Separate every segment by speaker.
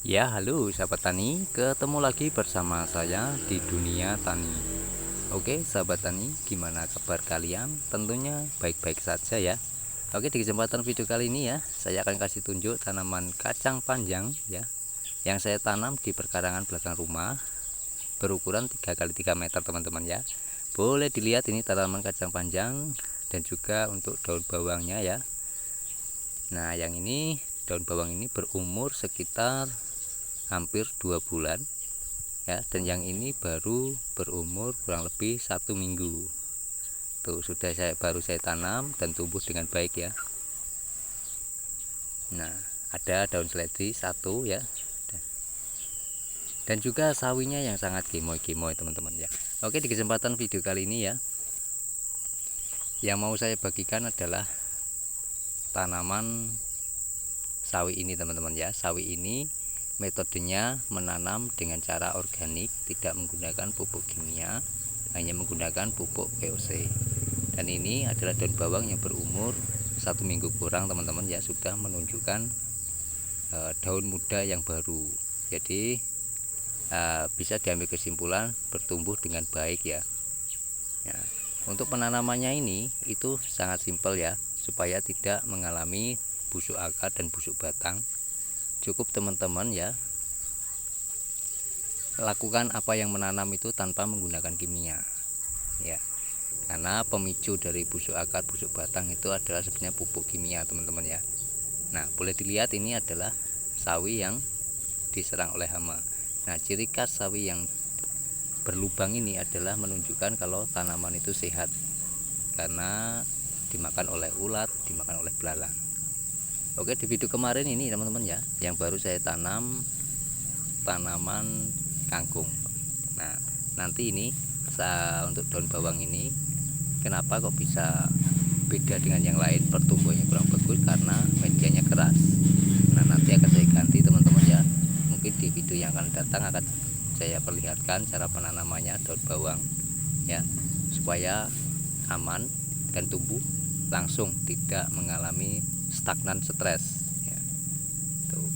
Speaker 1: Ya, halo sahabat tani, ketemu lagi bersama saya di dunia tani. Oke, sahabat tani, gimana kabar kalian? Tentunya baik-baik saja ya. Oke, di kesempatan video kali ini ya, saya akan kasih tunjuk tanaman kacang panjang ya, yang saya tanam di perkarangan belakang rumah, berukuran 3 kali 3 meter teman-teman ya. Boleh dilihat ini tanaman kacang panjang dan juga untuk daun bawangnya ya. Nah, yang ini daun bawang ini berumur sekitar hampir 2 bulan ya, dan yang ini baru berumur kurang lebih 1 minggu. Tuh sudah baru saya tanam dan tumbuh dengan baik ya. Nah, ada daun seledri satu ya, dan juga sawinya yang sangat gemoy-gemoy teman-teman ya. Oke, di kesempatan video kali ini ya, yang mau saya bagikan adalah tanaman sawi ini teman-teman ya. Sawi ini metodenya menanam dengan cara organik, tidak menggunakan pupuk kimia, hanya menggunakan pupuk VOC. Dan ini adalah daun bawang yang berumur 1 minggu kurang teman-teman ya, sudah menunjukkan daun muda yang baru. Jadi bisa diambil kesimpulan bertumbuh dengan baik ya. Untuk penanamannya ini itu sangat simpel ya, supaya tidak mengalami busuk akar dan busuk batang. Cukup teman-teman ya lakukan apa yang menanam itu tanpa menggunakan kimia ya, karena pemicu dari busuk akar busuk batang itu adalah sebenarnya pupuk kimia teman-teman ya. Nah, boleh dilihat ini adalah sawi yang diserang oleh hama. Nah, ciri khas sawi yang berlubang ini adalah menunjukkan kalau tanaman itu sehat, karena dimakan oleh ulat, dimakan oleh belalang. Oke, di video kemarin ini teman-teman ya, yang baru saya tanam tanaman kangkung. Nah, nanti ini untuk daun bawang ini kenapa kok bisa beda dengan yang lain, pertumbuhannya kurang bagus karena medianya keras. Nah, nanti akan saya ganti teman-teman ya, mungkin di video yang akan datang akan saya perlihatkan cara penanamannya daun bawang ya, supaya aman dan tumbuh langsung, tidak mengalami stagnan, stres ya. Tuh.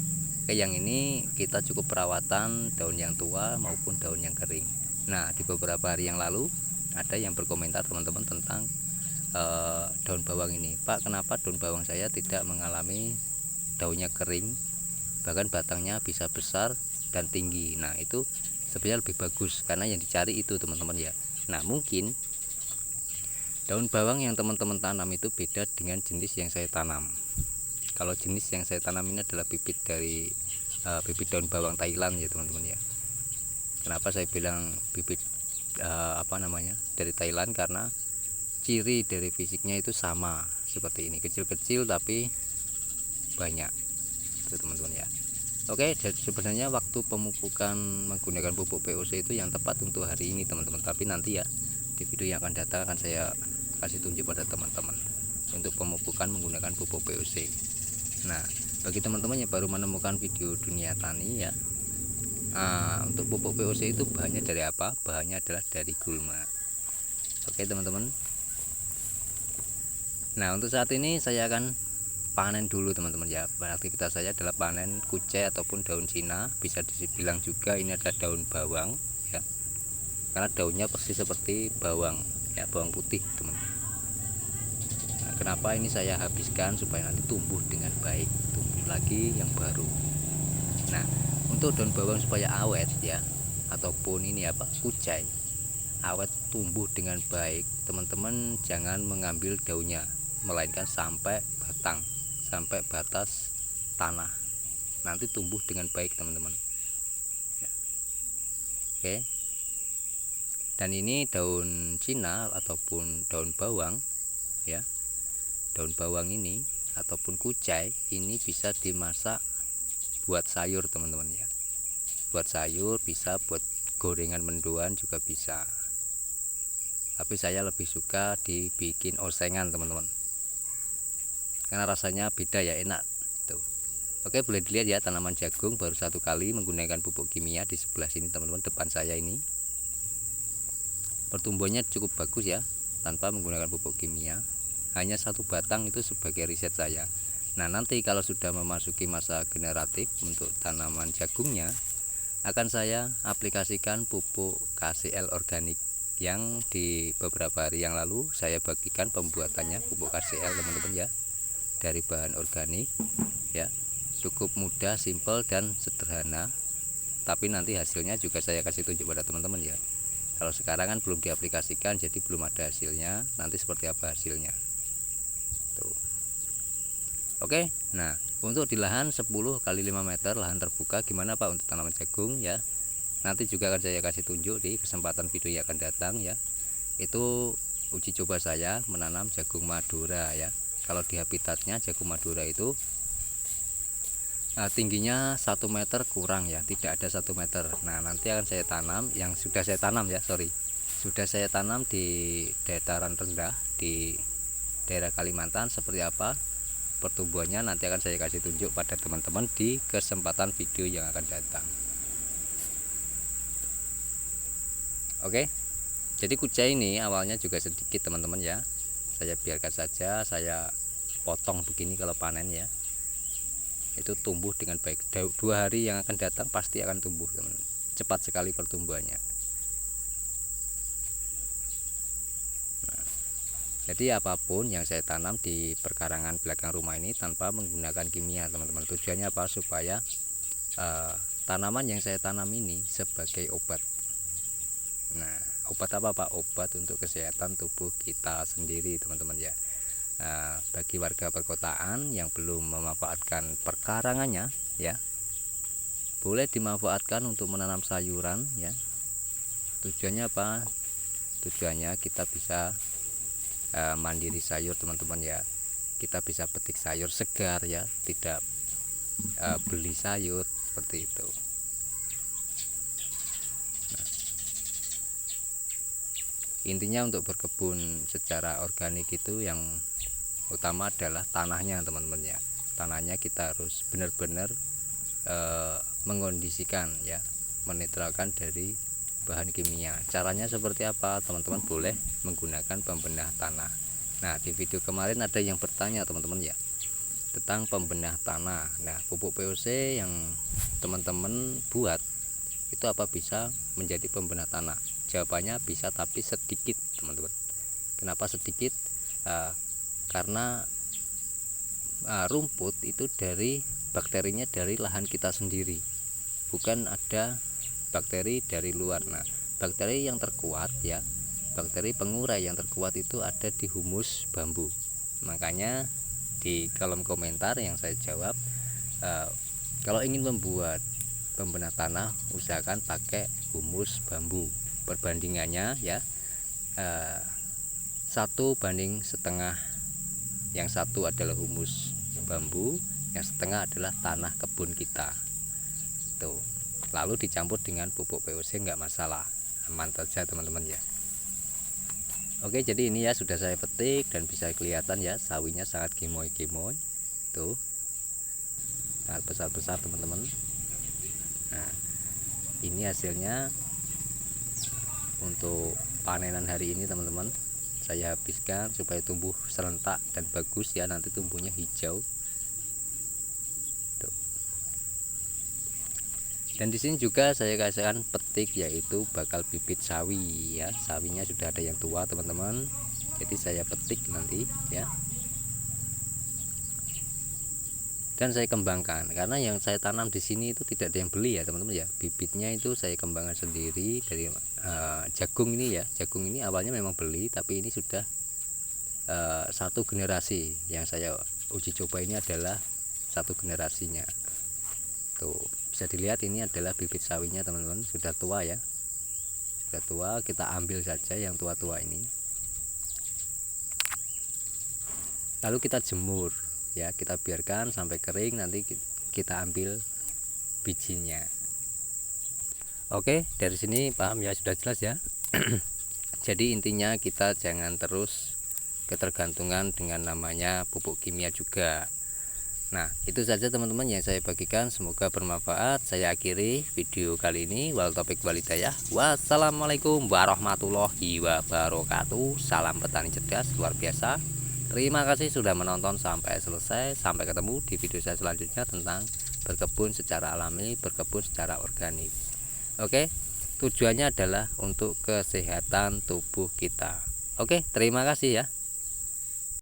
Speaker 1: Oke, yang ini kita cukup perawatan daun yang tua maupun daun yang kering. Nah, di beberapa hari yang lalu ada yang berkomentar teman-teman tentang daun bawang ini. Pak, kenapa daun bawang saya tidak mengalami daunnya kering, bahkan batangnya bisa besar dan tinggi. Nah, itu sebenarnya lebih bagus karena yang dicari itu teman-teman ya. Nah, mungkin daun bawang yang teman-teman tanam itu beda dengan jenis yang saya tanam. Kalau jenis yang saya tanam ini adalah bibit dari bibit daun bawang Thailand ya teman-teman ya. Kenapa saya bilang bibit dari Thailand, karena ciri dari fisiknya itu sama seperti ini, kecil-kecil tapi banyak itu teman-teman ya. Oke, jadi sebenarnya waktu pemupukan menggunakan pupuk POC itu yang tepat untuk hari ini teman-teman, tapi nanti ya di video yang akan datang akan saya kasih tunjuk pada teman-teman untuk pemupukan menggunakan pupuk POC. Nah, bagi teman-teman yang baru menemukan video dunia tani ya, untuk pupuk POC itu bahannya dari apa? Bahannya adalah dari gulma. Oke teman-teman. Nah, untuk saat ini saya akan panen dulu teman-teman ya. Aktivitas saya adalah panen kucai ataupun daun Cina, bisa dibilang juga ini adalah daun bawang ya, karena daunnya persis seperti bawang ya, bawang putih teman-teman. Nah, kenapa ini saya habiskan supaya nanti tumbuh dengan baik, tumbuh lagi yang baru. Nah, untuk daun bawang supaya awet ya, ataupun ini kucai awet tumbuh dengan baik, teman-teman jangan mengambil daunnya, melainkan sampai batang, sampai batas tanah, nanti tumbuh dengan baik teman-teman ya. Oke, dan ini daun Cina ataupun daun bawang ya, daun bawang ini ataupun kucai ini bisa dimasak buat sayur teman-teman ya, buat sayur bisa, buat gorengan mendoan juga bisa, tapi saya lebih suka dibikin osengan teman-teman, karena rasanya beda ya, enak tuh. Oke, boleh dilihat ya, tanaman jagung baru 1 kali menggunakan pupuk kimia di sebelah sini teman-teman, depan saya ini pertumbuhannya cukup bagus ya tanpa menggunakan pupuk kimia, hanya 1 batang itu sebagai riset saya. Nah, nanti kalau sudah memasuki masa generatif untuk tanaman jagungnya, akan saya aplikasikan pupuk KCL organik yang di beberapa hari yang lalu saya bagikan pembuatannya. Pupuk KCL teman-teman ya, dari bahan organik ya, cukup mudah, simpel dan sederhana, tapi nanti hasilnya juga saya kasih tunjuk pada teman-teman ya. Kalau sekarang kan belum diaplikasikan, jadi belum ada hasilnya. Nanti seperti apa hasilnya tuh. Oke, nah untuk di lahan 10 kali 5 meter lahan terbuka gimana Pak untuk tanaman jagung ya, nanti juga akan saya kasih tunjuk di kesempatan video yang akan datang ya. Itu uji coba saya menanam jagung Madura ya. Kalau di habitatnya jagung Madura itu tingginya 1 meter kurang ya, tidak ada 1 meter. Nah, nanti akan saya tanam, yang sudah saya tanam ya, sudah saya tanam di dataran rendah di daerah Kalimantan. Seperti apa pertumbuhannya nanti akan saya kasih tunjuk pada teman-teman di kesempatan video yang akan datang. Oke, jadi kucai ini awalnya juga sedikit teman-teman ya, saya biarkan saja, saya potong begini. Kalau panen ya, itu tumbuh dengan baik. 2 hari yang akan datang pasti akan tumbuh teman, cepat sekali pertumbuhannya. Nah, jadi apapun yang saya tanam di perkarangan belakang rumah ini tanpa menggunakan kimia teman-teman. Tujuannya apa? Supaya tanaman yang saya tanam ini sebagai obat. Nah, obat apa Pak? Obat untuk kesehatan tubuh kita sendiri teman-teman ya. Bagi warga perkotaan yang belum memanfaatkan perkarangannya ya, boleh dimanfaatkan untuk menanam sayuran ya. Tujuannya apa? Tujuannya kita bisa mandiri sayur teman-teman ya. Kita bisa petik sayur segar ya, tidak beli sayur seperti itu. Nah, intinya untuk berkebun secara organik itu yang utama adalah tanahnya teman-teman ya. Tanahnya kita harus benar-benar mengkondisikan ya, menetralkan dari bahan kimia. Caranya seperti apa teman-teman? Boleh menggunakan pembenah tanah. Nah, di video kemarin ada yang bertanya teman-teman ya, tentang pembenah tanah. Nah, pupuk POC yang teman-teman buat itu apa bisa menjadi pembenah tanah? Jawabannya bisa, tapi sedikit teman-teman. Kenapa sedikit? Karena rumput itu dari bakterinya dari lahan kita sendiri, bukan ada bakteri dari luar. Nah, bakteri yang terkuat ya, bakteri pengurai yang terkuat itu ada di humus bambu. Makanya di kolom komentar yang saya jawab, kalau ingin membuat pembenah tanah usahakan pakai humus bambu. Perbandingannya ya 1:1,5. Yang satu adalah humus bambu, yang setengah adalah tanah kebun kita tuh. Lalu dicampur dengan pupuk POC, nggak masalah, aman saja teman-teman ya. Oke, jadi ini ya sudah saya petik dan bisa kelihatan ya, sawinya sangat gemoy-gemoy tuh, sangat besar-besar teman-teman. Nah, ini hasilnya untuk panenan hari ini teman-teman. Saya habiskan supaya tumbuh serentak dan bagus ya, nanti tumbuhnya hijau. Tuh. Dan di sini juga saya kasihkan petik, yaitu bakal bibit sawi ya. Sawinya sudah ada yang tua teman-teman, jadi saya petik nanti ya. Dan saya kembangkan, karena yang saya tanam di sini itu tidak ada yang beli ya teman-teman ya. Bibitnya itu saya kembangkan sendiri dari jagung ini ya. Jagung ini awalnya memang beli, tapi ini sudah 1 generasi. Yang saya uji coba ini adalah 1 generasinya. Tuh, bisa dilihat ini adalah bibit sawinya teman-teman, sudah tua ya. Sudah tua, kita ambil saja yang tua-tua ini. Lalu kita jemur ya, kita biarkan sampai kering, nanti kita ambil bijinya. Oke, dari sini paham ya, sudah jelas ya. Jadi intinya kita jangan terus ketergantungan dengan namanya pupuk kimia juga. Nah, itu saja teman-teman yang saya bagikan, semoga bermanfaat. Saya akhiri video kali ini. Wal taufiq wal hidayah. Wassalamualaikum warahmatullahi wabarakatuh. Salam petani cerdas luar biasa. Terima kasih sudah menonton sampai selesai. Sampai ketemu di video saya selanjutnya tentang berkebun secara alami, berkebun secara organik. Oke, tujuannya adalah untuk kesehatan tubuh kita. Oke, terima kasih ya.